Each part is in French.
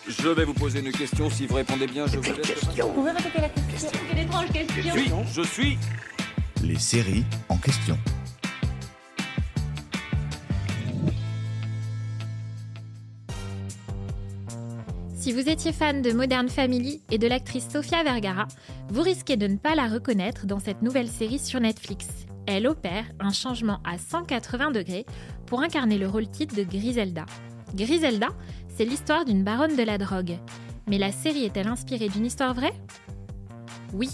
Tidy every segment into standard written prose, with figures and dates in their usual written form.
Je vais vous poser une question. Si vous répondez bien, je vous laisse. Vous pouvez répéter la question? Quelle étrange question. Je suis. Les séries en question. Si vous étiez fan de Modern Family et de l'actrice Sofia Vergara, vous risquez de ne pas la reconnaître dans cette nouvelle série sur Netflix. Elle opère un changement à 180 degrés pour incarner le rôle titre de Griselda. Griselda, c'est l'histoire d'une baronne de la drogue. Mais la série est-elle inspirée d'une histoire vraie ? Oui,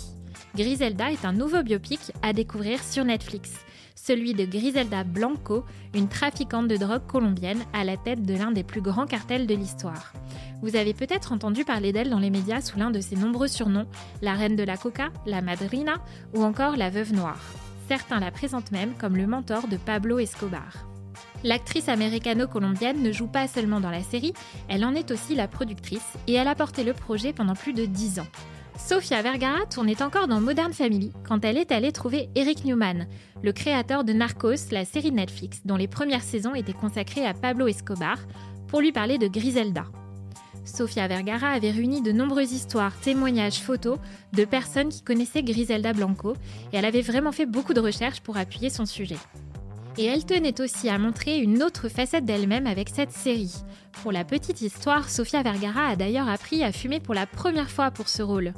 Griselda est un nouveau biopic à découvrir sur Netflix. Celui de Griselda Blanco, une trafiquante de drogue colombienne à la tête de l'un des plus grands cartels de l'histoire. Vous avez peut-être entendu parler d'elle dans les médias sous l'un de ses nombreux surnoms, la reine de la coca, la madrina ou encore la veuve noire. Certains la présentent même comme le mentor de Pablo Escobar. L'actrice américano-colombienne ne joue pas seulement dans la série, elle en est aussi la productrice et elle a porté le projet pendant plus de 10 ans. Sofia Vergara tournait encore dans Modern Family quand elle est allée trouver Eric Newman, le créateur de Narcos, la série Netflix, dont les premières saisons étaient consacrées à Pablo Escobar, pour lui parler de Griselda. Sofia Vergara avait réuni de nombreuses histoires, témoignages, photos de personnes qui connaissaient Griselda Blanco et elle avait vraiment fait beaucoup de recherches pour appuyer son sujet. Et elle tenait aussi à montrer une autre facette d'elle-même avec cette série. Pour la petite histoire, Sofia Vergara a d'ailleurs appris à fumer pour la première fois pour ce rôle.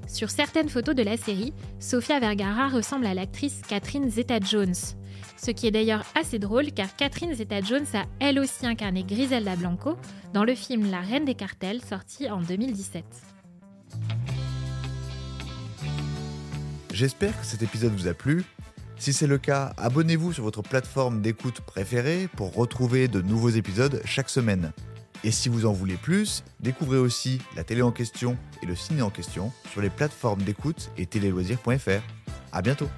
Sur certaines photos de la série, Sofia Vergara ressemble à l'actrice Catherine Zeta-Jones. Ce qui est d'ailleurs assez drôle car Catherine Zeta-Jones a elle aussi incarné Griselda Blanco dans le film La Reine des Cartels sorti en 2017. J'espère que cet épisode vous a plu. Si c'est le cas, abonnez-vous sur votre plateforme d'écoute préférée pour retrouver de nouveaux épisodes chaque semaine. Et si vous en voulez plus, découvrez aussi la télé en question et le ciné en question sur les plateformes d'écoute et téléloisirs.fr. À bientôt.